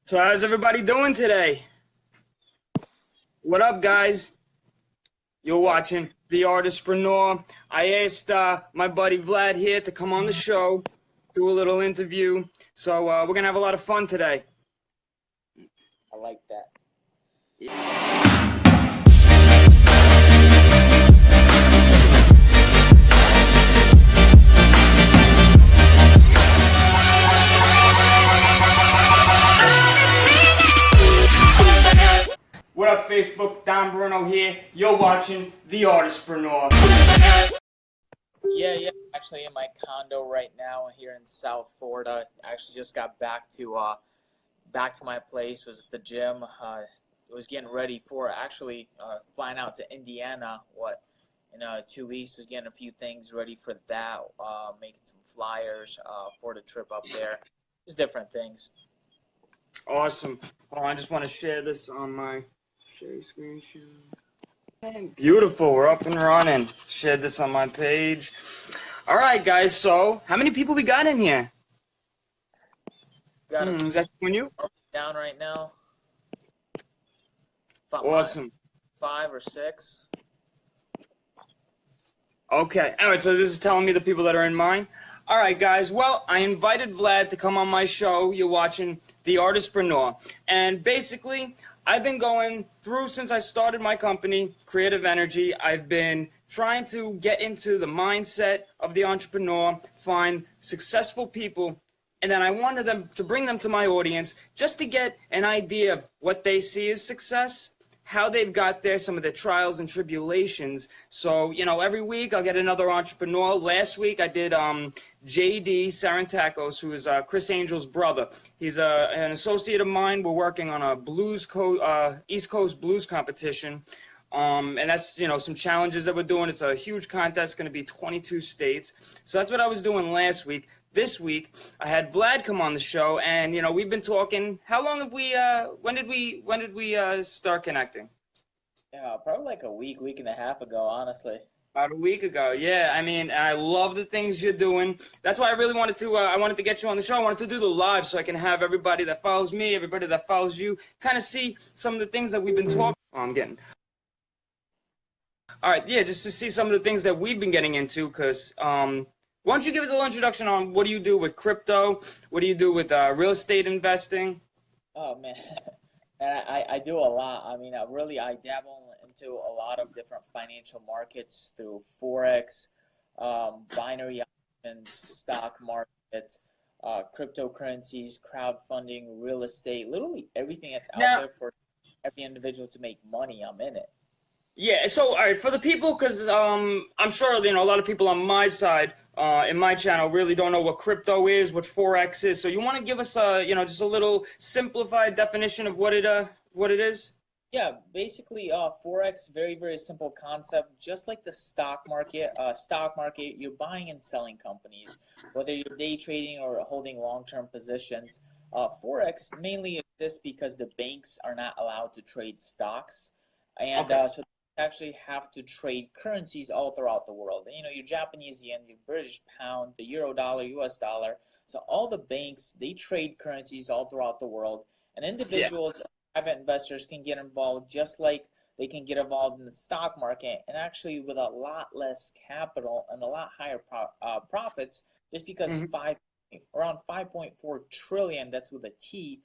So how's everybody doing today? What up, guys? You're watching The Artispreneur. I asked my buddy Vlad here to come on the show, do a little interview. So we're going to have a lot of fun today. I like that. What up, Facebook? Don Bruno here. You're watching The Artispreneur. Yeah. Actually, in my condo right now here in South Florida. Actually, just got back to my place. Was at the gym. Was getting ready for flying out to Indiana. In 2 weeks? Was getting a few things ready for that. Making some flyers for the trip up there. Just different things. Awesome. Oh, I just want to share this on my share screen share. Beautiful. We're up and running. Shared this on my page. All right, guys. So, how many people we got in here? Is that on you? Down right now. Awesome. 5 or 6. Okay. All right. So this is telling me the people that are in mine. All right, guys. Well, I invited Vlad to come on my show. You're watching The Artispreneur, and basically, I've been going through since I started my company, Creative Energy. I've been trying to get into the mindset of the entrepreneur, find successful people, and then I wanted them to bring them to my audience just to get an idea of what they see as success, how they've got there, some of their trials and tribulations. So, every week I'll get another entrepreneur. Last week I did JD Sarantakos, who is Chris Angel's brother. He's an associate of mine. We're working on a East Coast blues competition. And that's, some challenges that we're doing. It's a huge contest, going to be 22 states. So that's what I was doing last week. This week, I had Vlad come on the show, and we've been talking. How long have we? When did we start connecting? Yeah, probably like a week and a half ago, honestly. About a week ago. Yeah, I mean, I love the things you're doing. That's why I really wanted to. I wanted to get you on the show. I wanted to do the live so I can have everybody that follows me, everybody that follows you, kind of see some of the things that we've been talking. I'm getting. All right, yeah, just to see some of the things that we've been getting into, because. Why don't you give us a little introduction on what do you do with crypto? What do you do with real estate investing? Oh, man. I do a lot. I mean, I dabble into a lot of different financial markets through Forex, binary options, stock market, cryptocurrencies, crowdfunding, real estate, literally everything that's out there for every individual to make money. I'm in it. Yeah, so, all right, for the people, because I'm sure, a lot of people on my side, in my channel, really don't know what crypto is, what Forex is. So you want to give us, just a little simplified definition of what it is? Yeah, basically, Forex, very, very simple concept. Just like the stock market, you're buying and selling companies, whether you're day trading or holding long-term positions. Forex mainly exists because the banks are not allowed to trade stocks, and so actually have to trade currencies all throughout the world. Your Japanese yen, your British pound, the euro dollar, US dollar. So all the banks, they trade currencies all throughout the world. And individuals, private investors can get involved just like they can get involved in the stock market, and actually with a lot less capital and a lot higher profits, just because around 5.4 trillion, that's with a T,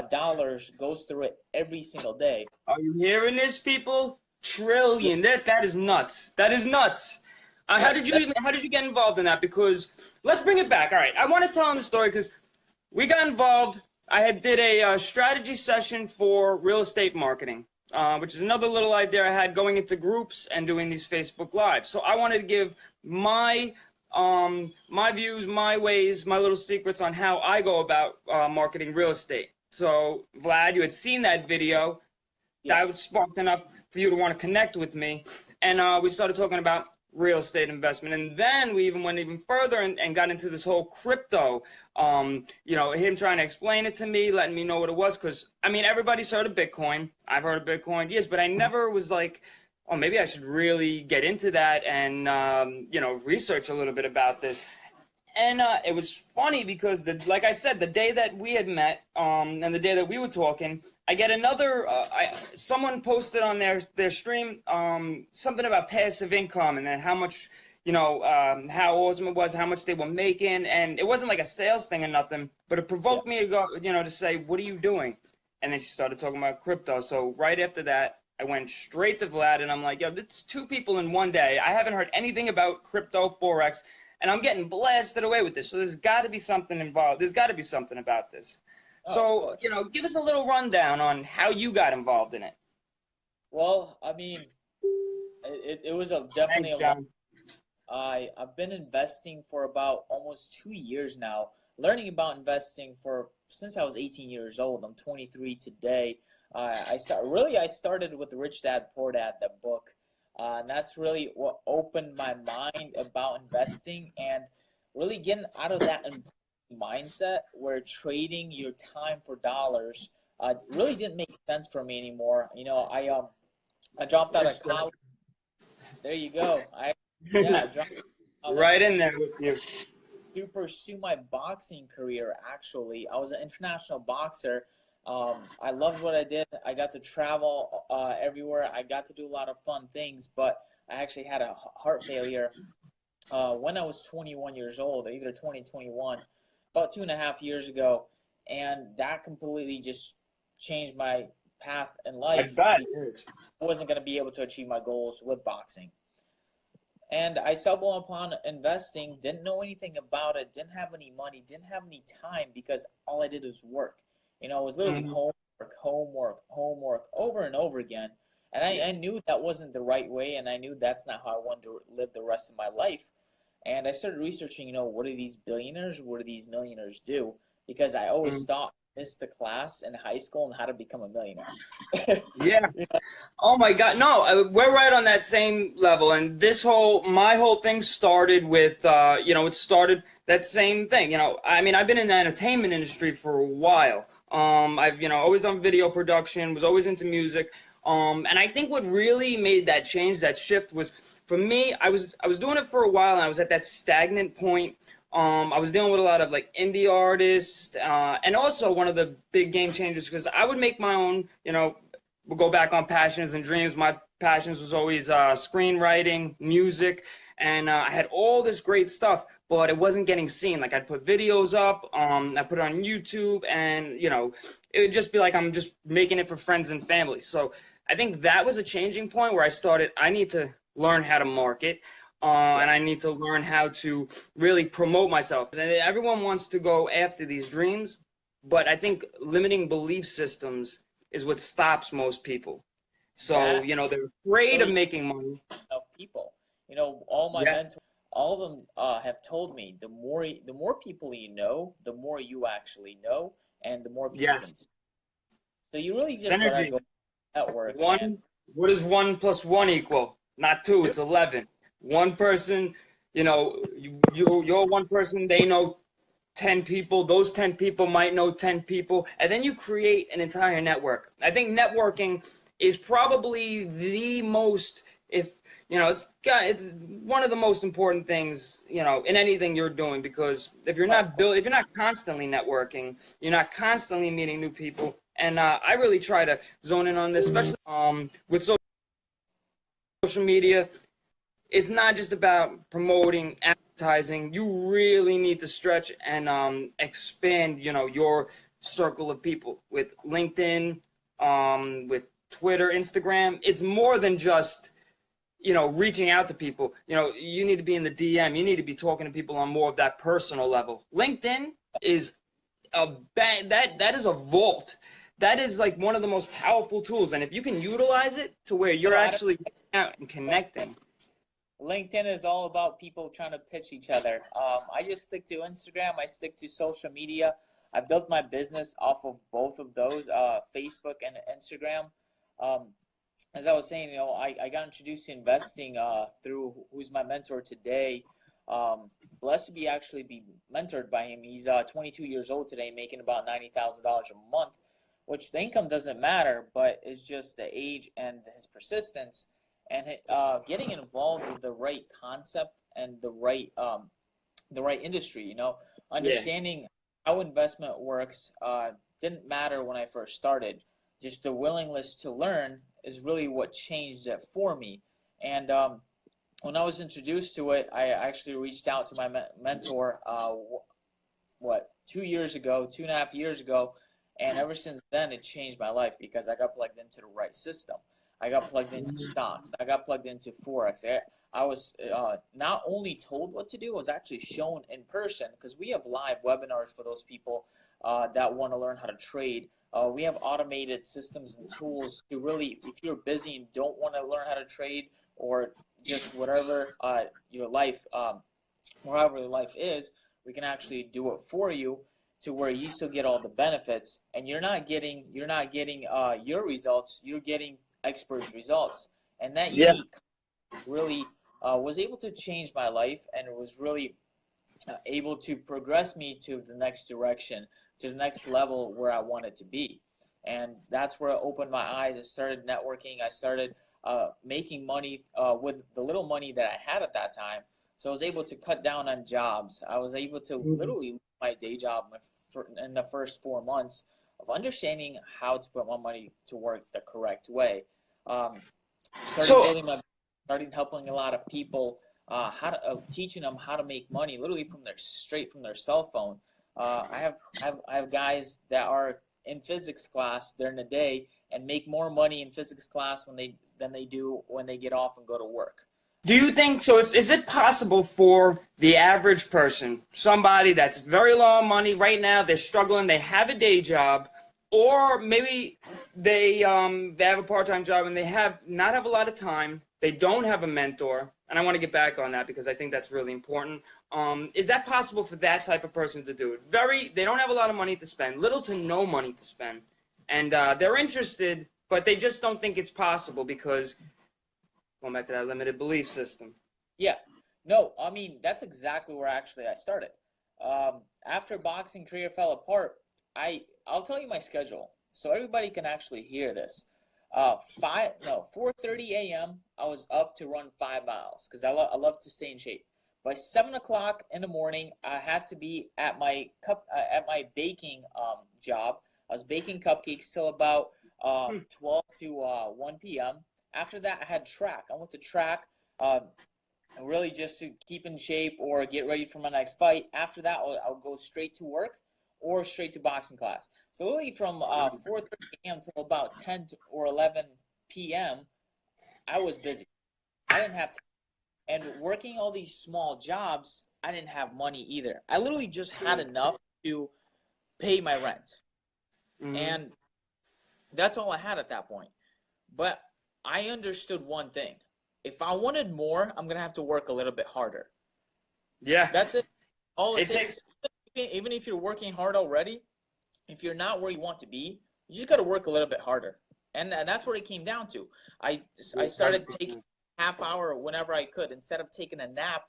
dollars goes through it every single day. Are you hearing this, people? Trillion. That is nuts. That is nuts. How did you get involved in that? Because let's bring it back. All right, I want to tell them the story because we got involved. I did a strategy session for real estate marketing, which is another little idea I had, going into groups and doing these Facebook Lives. So I wanted to give my views, my ways, my little secrets on how I go about marketing real estate. So Vlad, you had seen that video. That was sparked enough for you to want to connect with me, and we started talking about real estate investment, and then we went even further and got into this whole crypto. Him trying to explain it to me, letting me know what it was, because everybody's heard of Bitcoin. I've heard of Bitcoin, yes, but I never was like, oh, maybe I should really get into that and research a little bit about this. And it was funny because, like I said, the day that we had met, and the day that we were talking, I get another. Someone posted on their stream, something about passive income and then how much, how awesome it was, how much they were making, and it wasn't like a sales thing or nothing, but it Yeah. provoked me to go, to say, what are you doing? And then she started talking about crypto. So right after that, I went straight to Vlad, and I'm like, yo, this is two people in one day. I haven't heard anything about crypto, Forex, and I'm getting blasted away with this. So there's got to be something involved. There's got to be something about this. Oh, of So, course. give us a little rundown on how you got involved in it. Well, I mean, it was definitely Thanks, a long. John. I've been investing for about almost 2 years now, learning about investing for since I was 18 years old. I'm 23 today. I started with Rich Dad Poor Dad, that book, and that's really what opened my mind about investing and really getting out of that mindset where trading your time for dollars really didn't make sense for me anymore. I dropped out of Rich college. There you go. I dropped out of Right college in there with you. to pursue my boxing career. Actually, I was an international boxer. I loved what I did. I got to travel everywhere. I got to do a lot of fun things, but I actually had a heart failure when I was 21 years old, either 2021, about 2.5 years ago, and that completely just changed my path in I life bet. because I wasn't going to be able to achieve my goals with boxing. And I stumbled upon investing, didn't know anything about it, didn't have any money, didn't have any time because all I did was work. It was literally Mhm. homework over and over again. And I knew that wasn't the right way, and I knew that's not how I wanted to live the rest of my life. And I started researching, what do these billionaires, what do these millionaires do? Because I always Mhm. thought I missed the class in high school on how to become a millionaire. Yeah. You know, Oh my God, no, we're right on that same level. And my whole thing started with, it started that same thing. I mean, I've been in the entertainment industry for a while. I've, always done video production, was always into music. And I think what really made that change, that shift was for me, I was doing it for a while and I was at that stagnant point. I was dealing with a lot of like indie artists, and also one of the big game changers because I would make my own, we'll go back on passions and dreams. My passions was always screenwriting, music, and I had all this great stuff, but it wasn't getting seen. Like I'd put videos up, I put it on YouTube, and it would just be like I'm just making it for friends and family. So I think that was a changing point where I started. I need to learn how to market. yeah. And I need to learn how to really promote myself. And everyone wants to go after these dreams, but I think limiting belief systems is what stops most people. So, That they're afraid of really making money. of people. All my Yeah. mentors, all of them have told me the more people you know, the more you actually know, and the more people Yes. can see. So you really just gotta Synergy. go network and One, what does 1 plus 1 equal? Not two, do. it's 11. One person, you're one person, they know 10 people, those 10 people might know 10 people, and then you create an entire network. I think networking is probably the most, if it's one of the most important things, in anything you're doing, because Oh, of course. if you're not constantly networking, you're not constantly meeting new people. And I really try to zone in on this, especially with social media. It's not just about promoting, advertising. You really need to stretch and expand, your circle of people with LinkedIn, with Twitter, Instagram. It's more than just, reaching out to people. You need to be in the DM. You need to be talking to people on more of that personal level. LinkedIn is that is a vault. That is like one of the most powerful tools. And if you can utilize it to where you're I don't actually reaching out and LinkedIn. connecting. LinkedIn is all about people trying to pitch each other. I just stick to Instagram. I stick to social media. I built my business off of both of those, Facebook and Instagram. Um, as I was saying, I got introduced to investing through who's my mentor today. Blessed to be mentored by him. He's 22 years old today, making about $90,000 a month, which the income doesn't matter, but it's just the age and his persistence and getting involved with the right concept and the right the right industry. Yeah. Understanding how investment works didn't matter when I first started. Just the willingness to learn is really what changed it for me. And when I was introduced to it, I actually reached out to my mentor, 2 years ago, 2.5 years ago, and ever since then, it changed my life because I got plugged into the right system. I got plugged into stocks. I got plugged into Forex. I was not only told what to do, I was actually shown in person, because we have live webinars for those people that want to learn how to trade. We have automated systems and tools to really, if you're busy and don't want to learn how to trade, or just whatever your life, wherever your life is, we can actually do it for you to where you still get all the benefits, and you're not getting your results, you're getting experts' results. And that Yeah. unique really was able to change my life, and it was really able to progress me to the next direction, to the next level where I wanted to be. And that's where it opened my eyes. I started networking. I started making money with the little money that I had at that time. So I was able to cut down on jobs. I was able to literally leave my day job in the first 4 months of understanding how to put my money to work the correct way. Started helping a lot of people, teaching them how to make money literally straight from their cell phone. I have guys that are in physics class during the day and make more money in physics class than they do when they get off and go to work. Do you think so? Is it possible for the average person, somebody that's very low on money right now, they're struggling, they have a day job, or maybe they have a part-time job and they not have a lot of time, they don't have a mentor, and I want to get back on that because I think that's really important. Is that possible for that type of person to do it? They don't have a lot of money to spend, little to no money to spend, and they're interested, but they just don't think it's possible because going back to that limited belief system. Yeah, no, I mean, that's exactly where actually I started. After boxing career fell apart, I'll tell you my schedule so everybody can actually hear this. 4:30 a.m. I was up to run 5 miles because I love to stay in shape. By 7 o'clock in the morning, I had to be at my baking job. I was baking cupcakes till about 12 to 1 p.m. After that, I had track. I went to track, really just to keep in shape or get ready for my next fight. After that, I'll go straight to work or straight to boxing class. So literally from 4:30 a.m. till about 10 or 11 p.m., I was busy. I didn't have time. And working all these small jobs, I didn't have money either. I literally just had enough to pay my rent. And that's all I had at that point. But I understood one thing. If I wanted more, I'm going to have to work a little bit harder. Yeah. That's it. All it takes. Even if you're working hard already, if you're not where you want to be, you just got to work a little bit harder. And that's what it came down to. I started taking half hour whenever I could. Instead of taking a nap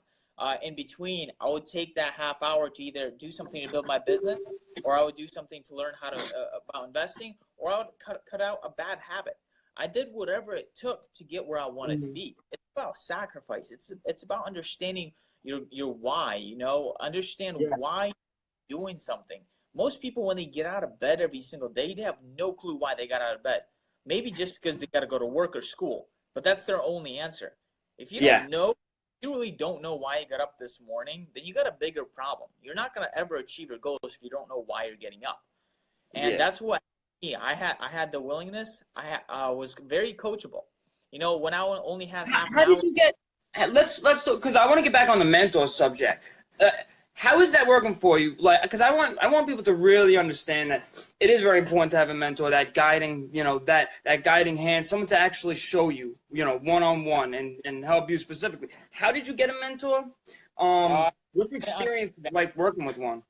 in between, I would take that half hour to either do something to build my business, or I would do something to learn how to about investing, or I would cut out a bad habit. I did whatever it took to get where I wanted to be. It's about sacrifice. It's about understanding your why. Understand why you're doing something. Most people, when they get out of bed every single day, they have no clue why they got out of bed. Maybe just because they got to go to work or school, but that's their only answer. If you don't know, you really don't know why you got up this morning, then you got a bigger problem. You're not going to ever achieve your goals if you don't know why you're getting up. And that's what I had the willingness. I was very coachable. When I only had half an hour. How did you get? Let's because I want to get back on the mentor subject. How is that working for you? Like, because I want people to really understand that it is very important to have a mentor, that guiding, that guiding hand, someone to actually show you, one-on-one and help you specifically. How did you get a mentor? What's the experience like working with one?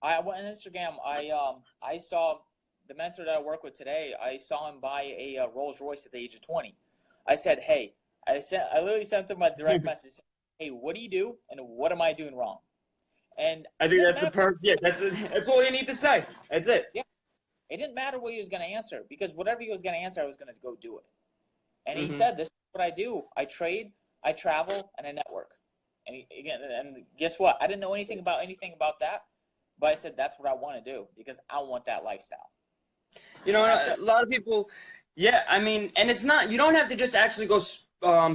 I went on Instagram. I saw the mentor that I work with today. I saw him buy a Rolls Royce at the age of 20. I said, hey, I literally sent him a direct message. Hey, what do you do, and what am I doing wrong? And I think that's the perfect. Yeah, that's all you need to say. That's it. Yeah, it didn't matter what he was going to answer, because whatever he was going to answer, I was going to go do it. And he said, "This is what I do. I trade, I travel, and I network." And again, and guess what? I didn't know anything about that, but I said that's what I want to do because I want that lifestyle. You know, That's a it. lot of people, yeah, I mean, and it's not, you don't have to just actually go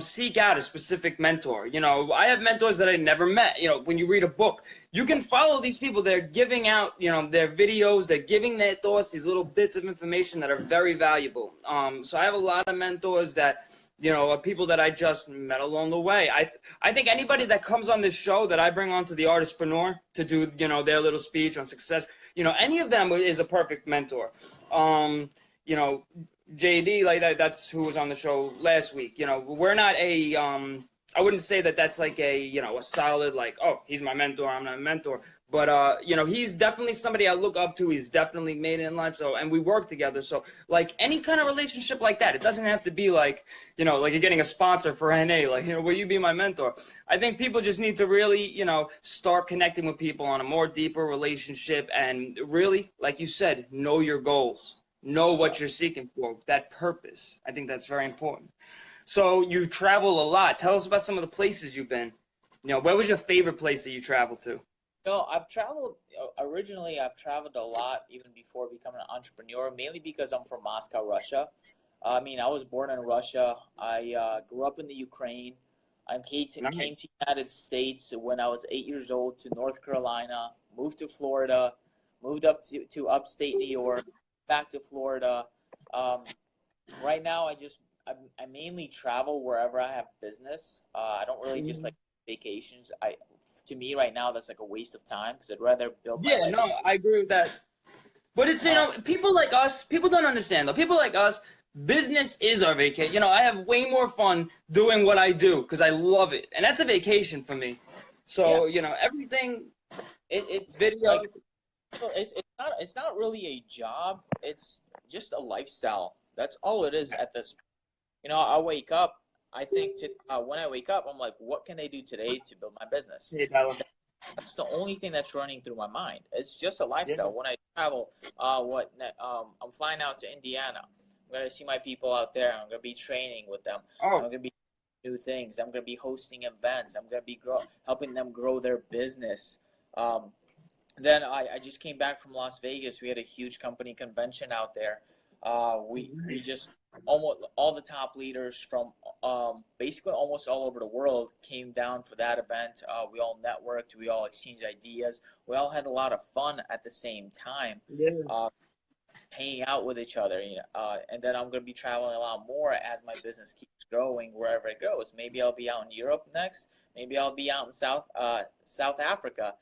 seek out a specific mentor. You know, I have mentors that I never met. You know, when you read a book, you can follow these people. They're giving out, you know, their videos, they're giving their thoughts, these little bits of information that are very valuable. So I have a lot of mentors that, you know, are people that I just met along the way. I think anybody that comes on this show that I bring onto the Artispreneur to do, you know, their little speech on success, you know, any of them is a perfect mentor. You know, JD, like that's who was on the show last week. You know, we're not a I wouldn't say that that's like a, you know, a solid like, oh, he's my mentor, I'm not a mentor. But you know, he's definitely somebody I look up to. He's definitely made it in life. So, and we work together. So, like any kind of relationship like that, it doesn't have to be like, you know, like you're getting a sponsor for NA. Like, you know, will you be my mentor? I think people just need to really, you know, start connecting with people on a more deeper relationship and really, like you said, know your goals. Know Yeah. what you're seeking for, that purpose. I think that's very important. So you travel a lot. Tell us about some of the places you've been. You know, where was your favorite place that you traveled to? No, I've traveled originally. I've traveled a lot even before becoming an entrepreneur, mainly because I'm from Moscow, Russia. I mean, I was born in Russia. I grew up in the Ukraine. I Nice. came to the United States when I was 8 years old to North Carolina, moved to Florida, moved up to upstate New York, back to Florida. Um, right now, I mainly travel wherever I have business. I don't really just like vacations. To me right now that's like a waste of time because I'd rather build my Yeah, no, legacy. I agree with that. But it's, you Uh, know, people like us, people don't understand though. People like us, business is our vacation. You know, I have way more fun doing what I do because I love it. And that's a vacation for me. yeah, So, you know, everything, it's video. like it's not really a job. It's just a lifestyle. That's all it is at this. I wake up. I think when I wake up, I'm like, what can I do today to build my business? Hey, Bella. That's the only thing that's running through my mind. It's just a Yeah. lifestyle. When I travel, I'm flying out to Indiana. I'm gonna see my people out there. I'm gonna be training with them. I'm Oh, gonna be new things. I'm gonna be hosting events. I'm gonna be helping them grow their business. Um, then I just came back from Las Vegas. We had a huge company convention out there. We nice. just almost all the top leaders from basically almost all over the world came down for that event. We all networked. We all exchanged ideas. We all had a lot of fun at the same time, Yeah. uh, hanging out with each other. And then I'm going to be traveling a lot more as my business keeps growing wherever it goes. Maybe I'll be out in Europe next. Maybe I'll be out in South Africa.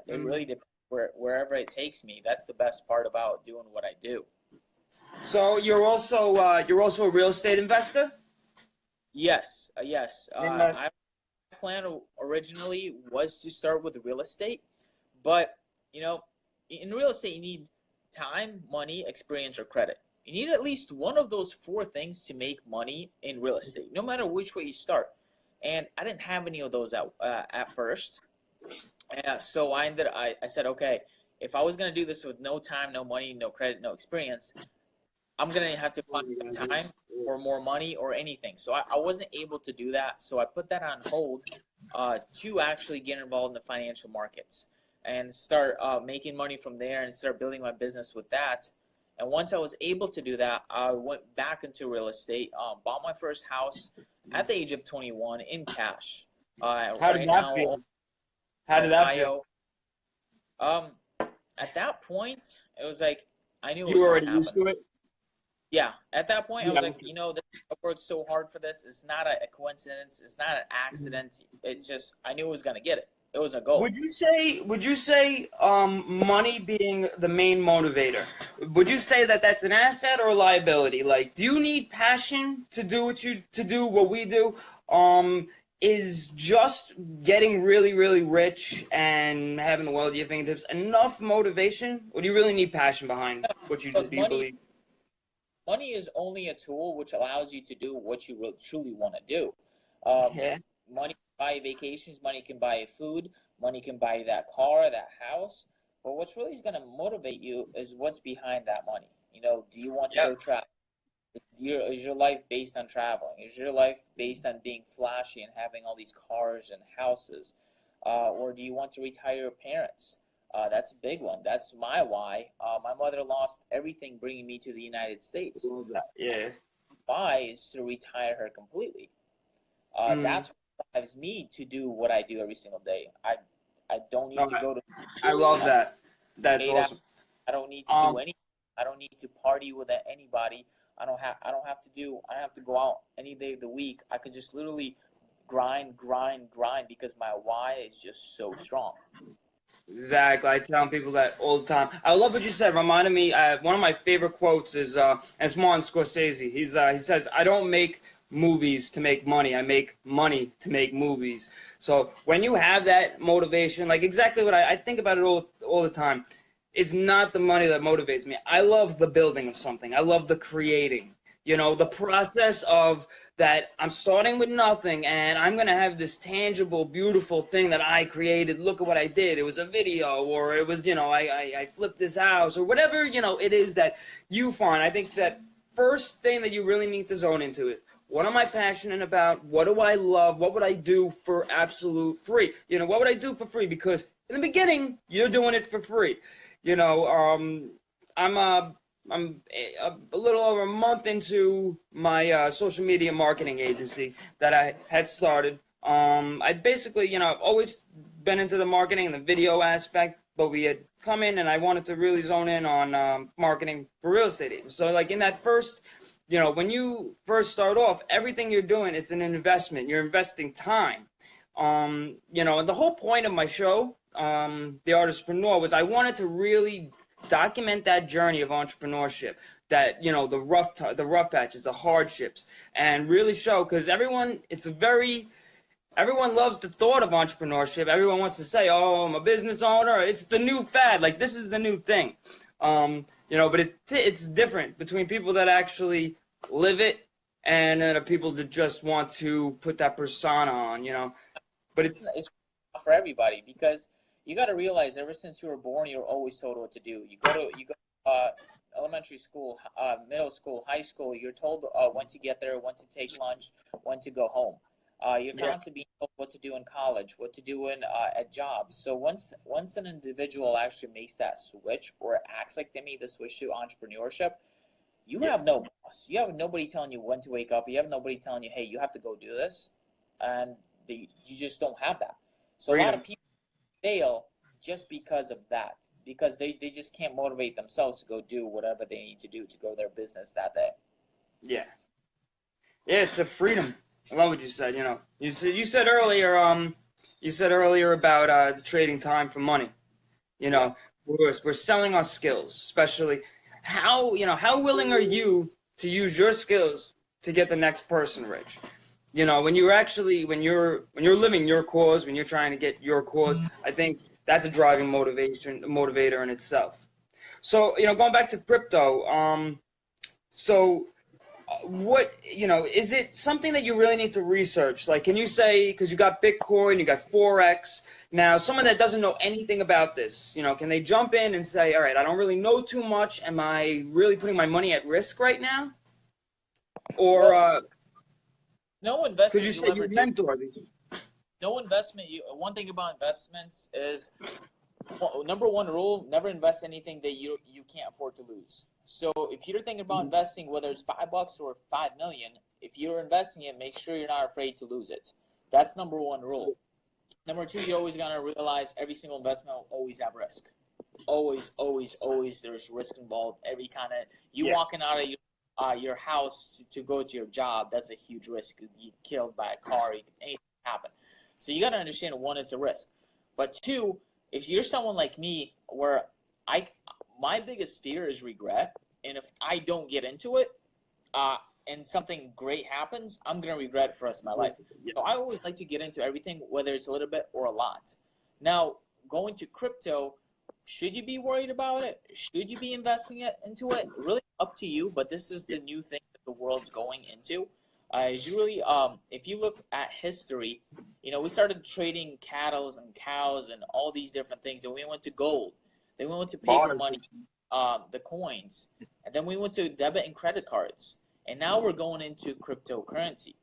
It Mm. really depends wherever it takes me. That's the best part about doing what I do. So you're also a real estate investor? Yes, yes. Yeah. I plan originally was to start with real estate, but you know, in real estate you need time, money, experience, or credit. You need at least one of those four things to make money in real estate, no matter which way you start. And I didn't have any of those at first. So I said, okay, if I was gonna do this with no time, no money, no credit, no experience, I'm gonna have to find the time or more money or anything. So I wasn't able to do that. So I put that on hold to actually get involved in the financial markets and start making money from there and start building my business with that. And once I was able to do that, I went back into real estate, bought my first house at the age of 21 in cash. How did Right that now, feel? How in did that feel? Ohio. Um, at that point, it was like I knew it You was were gonna already used happen. to it? Yeah, at that point, I was Yeah. like, I worked so hard for this. It's not a coincidence. It's not an accident. It's just I knew I was gonna get it. It was a goal. Would you say money being the main motivator, would you say that that's an asset or a liability? Like, do you need passion to do what we do? Is just getting really, really rich and having the world at your fingertips enough motivation? Or do you really need passion behind what you do, Because do you believe? money is only a tool which allows you to do what you really, truly want to do. Um, Yeah. Money can buy vacations. Money can buy food. Money can buy that car, that house. But what's really going to motivate you is what's behind that money. Do you want to Yep. go travel? Is your life based on traveling? Is your life based on being flashy and having all these cars and houses? Or do you want to retire your parents? That's a big one. That's my why. My mother lost everything bringing me to the United States. Love that. Yeah. Why is to retire her completely. Mm. That's what drives me to do what I do every single day. I don't need All to right. go to I love that. That's 8 hours. awesome. I don't need to do Um, anything. I don't need to party with anybody. I don't have to do. I don't have to go out any day of the week. I could just literally grind, grind, grind because my why is just so strong. exactly. I tell people that all the time. I love what you said. Reminded me. One of my favorite quotes is it's Martin Scorsese. He says, "I don't make movies to make money. I make money to make movies." So when you have that motivation, like exactly what I think about it all the time. It's not the money that motivates me. I love the building of something. I love the creating. You know, the process of that I'm starting with nothing and I'm going to have this tangible, beautiful thing that I created. Look at what I did. It was a video, or it was, I flipped this house, or whatever, it is that you find. I think that first thing that you really need to zone into it. What am I passionate about? What do I love? What would I do for absolute free? What would I do for free? Because in the beginning, you're doing it for free. You know, I'm a little over a month into my social media marketing agency that I had started. I basically, I've always been into the marketing and the video aspect, but we had come in and I wanted to really zone in on marketing for real estate agents. So, like in that first, when you first start off, everything you're doing, it's an investment. You're investing time. And the whole point of my show, The Artispreneur, was I wanted to really document that journey of entrepreneurship, that the rough patches, the hardships, and really show, because everyone loves the thought of entrepreneurship. Everyone wants to say, "Oh, I'm a business owner." It's the new fad. Like this is the new thing. But it's different between people that actually live it and then the people that just want to put that persona on. But It's not for everybody because you got to realize ever since you were born, you're always told what to do. You go elementary school, middle school, high school. You're told when to get there, when to take lunch, when to go home. You're yeah, constantly being told what to do in college, what to do in at jobs. So once an individual actually makes that switch or acts like they made the switch to entrepreneurship, you yeah, have no boss. You have nobody telling you when to wake up. You have nobody telling you, hey, you have to go do this, and you just don't have that. So a lot freedom. of people fail just because of that, because they just can't motivate themselves to go do whatever they need to do to grow their business that day. Yeah, yeah, it's a freedom. I love what you said. You said earlier about the trading time for money. You Yeah. know, we're selling our skills, especially how willing are you to use your skills to get the next person rich? When you're living your cause, when you're trying to get your cause, I think that's a driving motivator in itself. So, going back to crypto, so what is it something that you really need to research? Like, can you say, because you got Bitcoin, you got Forex, now someone that doesn't know anything about this, can they jump in and say, all right, I don't really know too much, am I really putting my money at risk right now? Or Well, no because you investment you'll said ever you do. mentor these. No investment. One thing about investments is, well, number one rule: never invest anything that you can't afford to lose. So if you're thinking about investing, whether it's $5 or 5 million, if you're investing it, make sure you're not afraid to lose it. That's number one rule. Number two, you're always gonna realize every single investment will always have risk. Always, always, always. There's risk involved. Every kind of you Yeah, walking out of your house to go to your job, that's a huge risk. You could be killed by a car. Anything can happen. So you got to understand, one, it's a risk, but two, if you're someone like me, where I my biggest fear is regret, and if I don't get into it, uh, and something great happens, I'm gonna regret it for the rest of my life. yeah, So I always like to get into everything, whether it's a little bit or a lot. Now, going to crypto, should you be worried about it? Should you be investing it into it? Really up to you. But this is yeah, the new thing that the world's going into. Is really, if you look at history, we started trading cattle and cows and all these different things, and we went to gold. Then we went to paper bars. money, the coins, and then we went to debit and credit cards. And now we're going into cryptocurrency.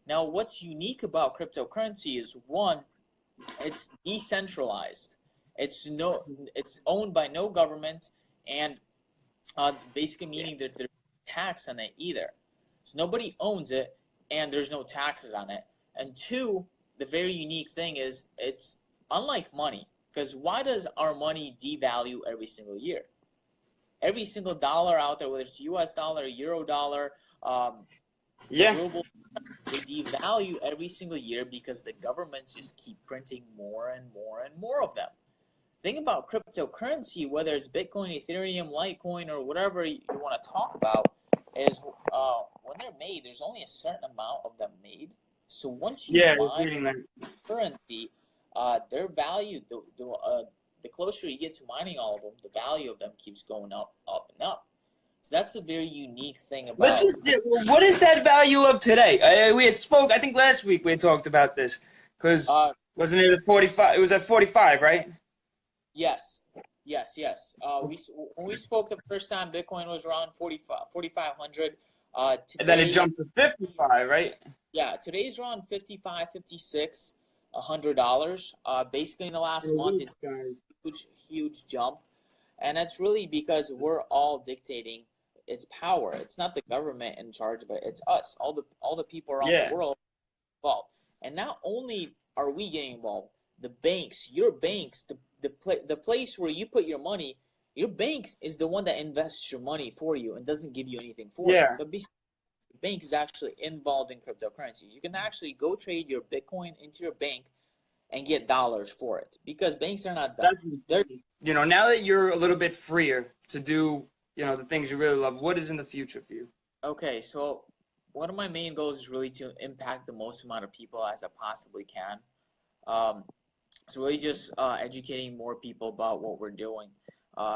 Now, what's unique about cryptocurrency is, one, it's decentralized. It's owned by no government, and basically meaning that there's no tax on it either. So nobody owns it, and there's no taxes on it. And two, the very unique thing is it's unlike money. Because why does our money devalue every single year? Every single dollar out there, whether it's US dollar, Euro dollar, ruble, they devalue every single year because the governments just keep printing more and more and more of them. Thing about cryptocurrency, whether it's Bitcoin, Ethereum, Litecoin, or whatever you want to talk about, is when they're made, there's only a certain amount of them made. So once you mine currency, their value, the closer you get to mining all of them, the value of them keeps going up, up, and up. So that's a very unique thing about. What is that value of today? We had spoke. I think last week we had talked about this because wasn't it at 45? It was at 45, right? Yes. When we spoke the first time, Bitcoin was around 4,500. And then it jumped to 55, right? Yeah, today's around 55, 56, $100. Basically in the last month, it's a huge jump. And that's really because we're all dictating its power. It's not the government in charge of it. It's us, all the people around the world involved. And not only are we getting involved, the banks, your banks, the place where you put your money, your bank is the one that invests your money for you and doesn't give you anything for it. But the bank is actually involved in cryptocurrencies. You can actually go trade your Bitcoin into your bank and get dollars for it because banks are not done. Now that you're a little bit freer to do, the things you really love, what is in the future for you? Okay, so one of my main goals is really to impact the most amount of people as I possibly can. So really just educating more people about what we're doing,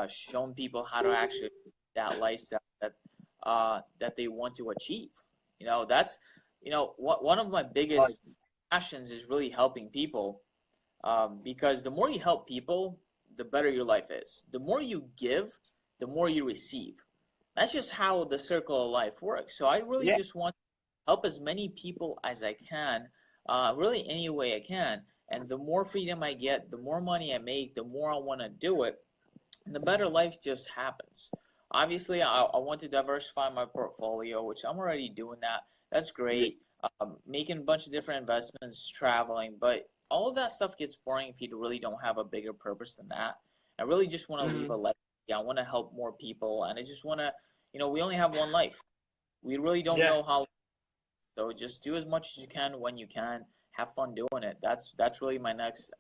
showing people how to actually that lifestyle that they want to achieve. That's one of my biggest passions is really helping people, because the more you help people, the better your life is. The more you give, the more you receive. That's just how the circle of life works. So I really just want to help as many people as I can, really any way I can. And the more freedom I get, the more money I make, the more I want to do it, and the better life just happens. Obviously, I want to diversify my portfolio, which I'm already doing that. That's great. Making a bunch of different investments, traveling, but all of that stuff gets boring if you really don't have a bigger purpose than that. I really just want to leave a legacy. I want to help more people, and I just want to, we only have one life. We really don't know how. So just do as much as you can when you can. Have fun doing it. That's really my next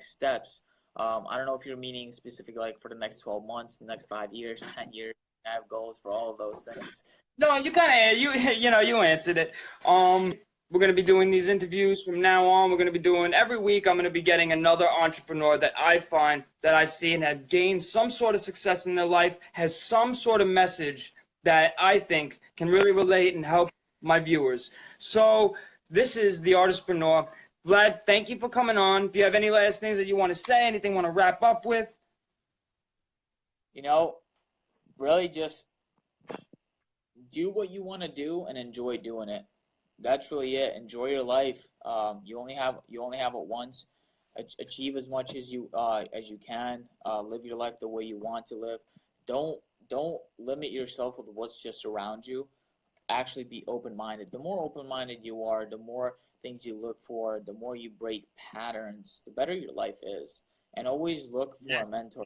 steps. I don't know if you're meaning specifically like for the next 12 months, the next 5 years, 10 years. I have goals for all of those things. No, you kind of you answered it. We're going to be doing these interviews from now on. We're going to be doing every week. I'm going to be getting another entrepreneur that I find that I see and have gained some sort of success in their life, has some sort of message that I think can really relate and help my viewers. So this is the Artispreneur. Vlad, thank you for coming on. If you have any last things that you want to say, anything you want to wrap up with? Really just do what you want to do and enjoy doing it. That's really it. Enjoy your life. You only have it once. Achieve as much as you can. Live your life the way you want to live. Don't limit yourself with what's just around you. Actually be open-minded. The more open-minded you are, the more things you look for, the more you break patterns, the better your life is. And always look for a mentor.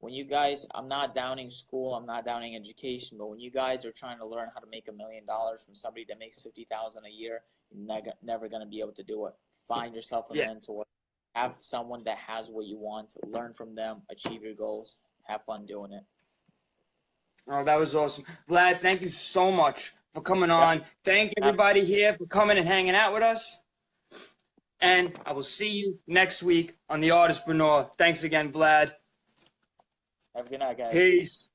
When you guys, I'm not downing school, I'm not downing education, but when you guys are trying to learn how to make $1 million from somebody that makes $50,000 a year, you're never going to be able to do it. Find yourself a mentor. Have someone that has what you want. Learn from them. Achieve your goals. Have fun doing it. Oh, that was awesome. Vlad, thank you so much for coming on. Thank everybody here for coming and hanging out with us. And I will see you next week on The Artispreneur. Thanks again, Vlad. Have a good night, guys. Peace.